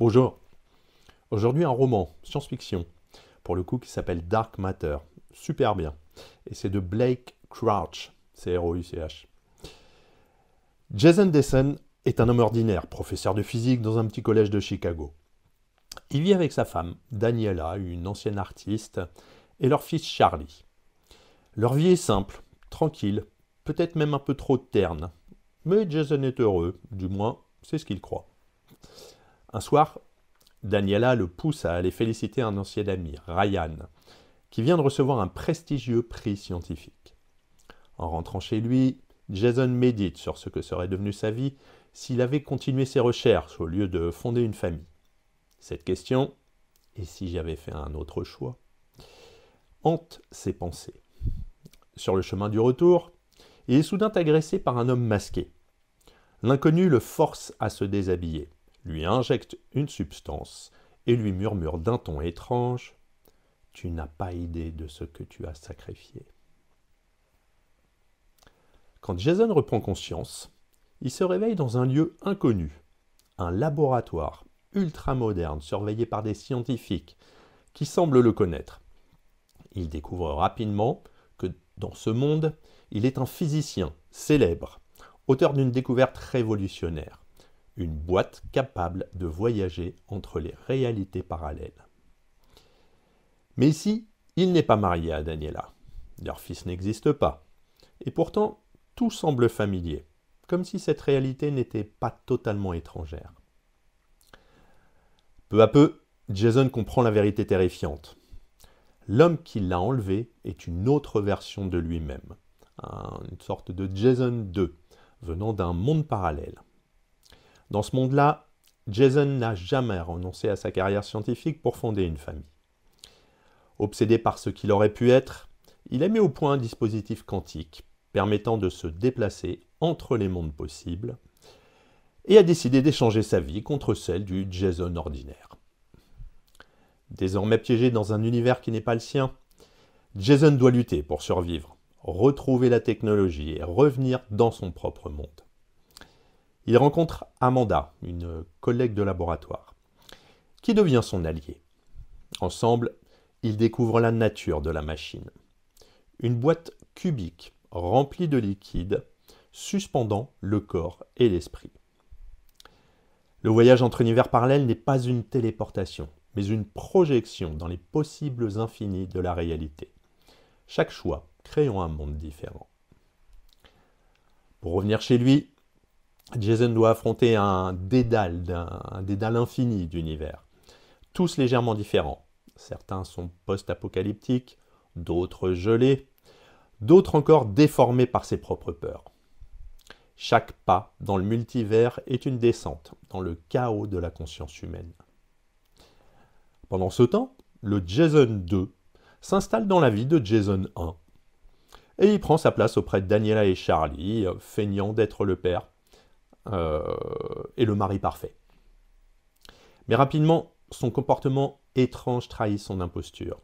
Bonjour, aujourd'hui un roman, science-fiction, pour le coup qui s'appelle Dark Matter, super bien, et c'est de Blake Crouch, C-R-O-U-C-H. Jason Desson est un homme ordinaire, professeur de physique dans un petit collège de Chicago. Il vit avec sa femme, Daniela, une ancienne artiste, et leur fils Charlie. Leur vie est simple, tranquille, peut-être même un peu trop terne, mais Jason est heureux, du moins c'est ce qu'il croit. Un soir, Daniela le pousse à aller féliciter un ancien ami, Ryan, qui vient de recevoir un prestigieux prix scientifique. En rentrant chez lui, Jason médite sur ce que serait devenue sa vie s'il avait continué ses recherches au lieu de fonder une famille. Cette question, et si j'avais fait un autre choix, hante ses pensées. Sur le chemin du retour, il est soudain agressé par un homme masqué. L'inconnu le force à se déshabiller, lui injecte une substance et lui murmure d'un ton étrange « Tu n'as pas idée de ce que tu as sacrifié ». Quand Jason reprend conscience, il se réveille dans un lieu inconnu, un laboratoire ultramoderne surveillé par des scientifiques qui semblent le connaître. Il découvre rapidement que dans ce monde, il est un physicien célèbre, auteur d'une découverte révolutionnaire. Une boîte capable de voyager entre les réalités parallèles. Mais ici, il n'est pas marié à Daniela. Leur fils n'existe pas. Et pourtant, tout semble familier, comme si cette réalité n'était pas totalement étrangère. Peu à peu, Jason comprend la vérité terrifiante. L'homme qui l'a enlevé est une autre version de lui-même, une sorte de Jason 2, venant d'un monde parallèle. Dans ce monde-là, Jason n'a jamais renoncé à sa carrière scientifique pour fonder une famille. Obsédé par ce qu'il aurait pu être, il a mis au point un dispositif quantique permettant de se déplacer entre les mondes possibles et a décidé d'échanger sa vie contre celle du Jason ordinaire. Désormais piégé dans un univers qui n'est pas le sien, Jason doit lutter pour survivre, retrouver la technologie et revenir dans son propre monde. Il rencontre Amanda, une collègue de laboratoire, qui devient son allié. Ensemble, ils découvrent la nature de la machine. Une boîte cubique remplie de liquide, suspendant le corps et l'esprit. Le voyage entre univers parallèles n'est pas une téléportation, mais une projection dans les possibles infinis de la réalité. Chaque choix créant un monde différent. Pour revenir chez lui, Jason doit affronter un dédale infini d'univers, tous légèrement différents. Certains sont post-apocalyptiques, d'autres gelés, d'autres encore déformés par ses propres peurs. Chaque pas dans le multivers est une descente dans le chaos de la conscience humaine. Pendant ce temps, le Jason 2 s'installe dans la vie de Jason 1 et il prend sa place auprès de Daniela et Charlie, feignant d'être le père et le mari parfait. Mais rapidement, son comportement étrange trahit son imposture.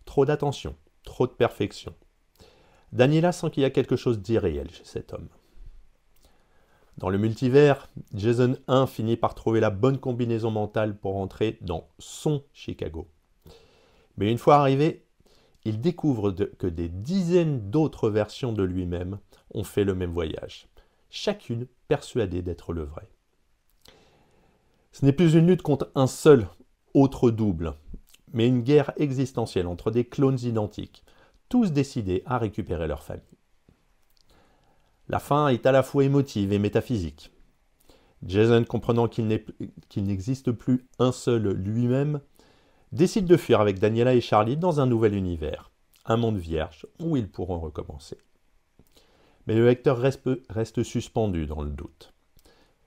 Trop d'attention, trop de perfection. Daniela sent qu'il y a quelque chose d'irréel chez cet homme. Dans le multivers, Jason 1 finit par trouver la bonne combinaison mentale pour entrer dans son Chicago. Mais une fois arrivé, il découvre que des dizaines d'autres versions de lui-même ont fait le même voyage, chacune persuadée d'être le vrai. Ce n'est plus une lutte contre un seul autre double, mais une guerre existentielle entre des clones identiques, tous décidés à récupérer leur famille. La fin est à la fois émotive et métaphysique. Jason, comprenant qu'il n'existe plus un seul lui-même, décide de fuir avec Daniela et Charlie dans un nouvel univers, un monde vierge où ils pourront recommencer. Mais le lecteur reste suspendu dans le doute.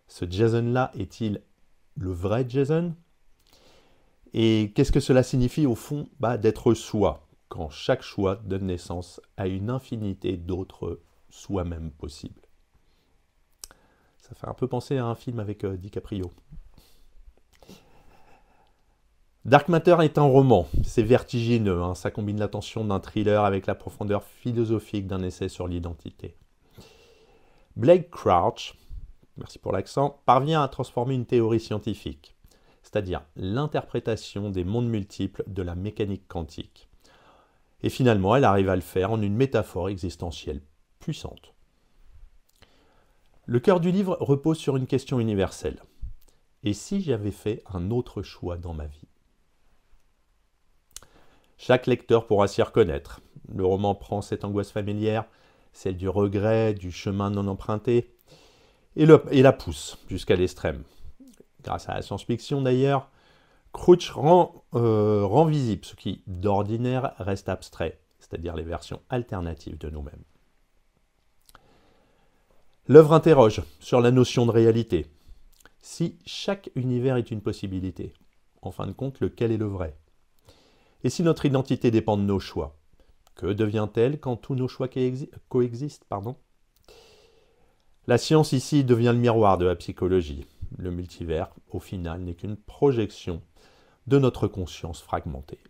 Ce Jason-là est-il le vrai Jason ? Et qu'est-ce que cela signifie au fond ? D'être soi, quand chaque choix donne naissance à une infinité d'autres soi-même possibles. Ça fait un peu penser à un film avec DiCaprio. Dark Matter est un roman, c'est vertigineux, ça combine la tension d'un thriller avec la profondeur philosophique d'un essai sur l'identité. Blake Crouch, merci pour l'accent, parvient à transformer une théorie scientifique. c'est-à-dire l'interprétation des mondes multiples de la mécanique quantique. Et finalement, elle arrive à le faire en une métaphore existentielle puissante. Le cœur du livre repose sur une question universelle. Et si j'avais fait un autre choix dans ma vie? Chaque lecteur pourra s'y reconnaître. Le roman prend cette angoisse familière, celle du regret, du chemin non emprunté, et la pousse jusqu'à l'extrême. Grâce à la science-fiction d'ailleurs, Crouch rend visible ce qui, d'ordinaire, reste abstrait, c'est-à-dire les versions alternatives de nous-mêmes. L'œuvre interroge sur la notion de réalité. Si chaque univers est une possibilité, en fin de compte, lequel est le vrai? Et si notre identité dépend de nos choix, que devient-elle quand tous nos choix coexistent, La science ici devient le miroir de la psychologie. Le multivers, au final, n'est qu'une projection de notre conscience fragmentée.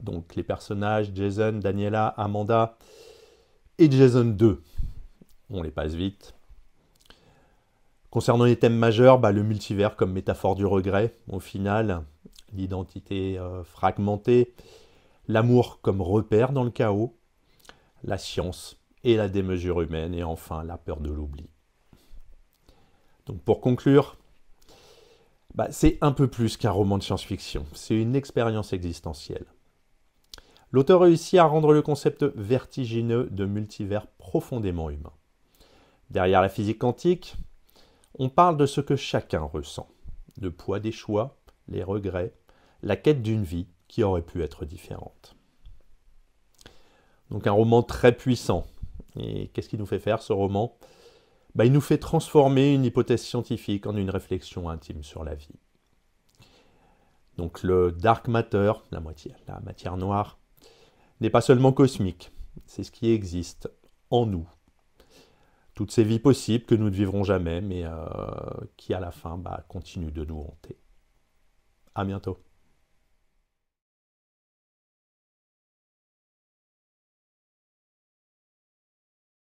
Donc les personnages Jason, Daniela, Amanda et Jason 2, on les passe vite. Concernant les thèmes majeurs, le multivers comme métaphore du regret, au final, l'identité fragmentée, l'amour comme repère dans le chaos, la science et la démesure humaine, et enfin la peur de l'oubli. Donc pour conclure, c'est un peu plus qu'un roman de science-fiction, c'est une expérience existentielle. L'auteur réussit à rendre le concept vertigineux de multivers profondément humain. Derrière la physique quantique, on parle de ce que chacun ressent, le poids des choix, les regrets, la quête d'une vie qui aurait pu être différente. Donc un roman très puissant. Et qu'est-ce qu'il nous fait faire ce roman? Il nous fait transformer une hypothèse scientifique en une réflexion intime sur la vie. Donc le dark matter, la matière noire, n'est pas seulement cosmique, c'est ce qui existe en nous. Toutes ces vies possibles que nous ne vivrons jamais, mais qui à la fin continuent de nous hanter. À bientôt.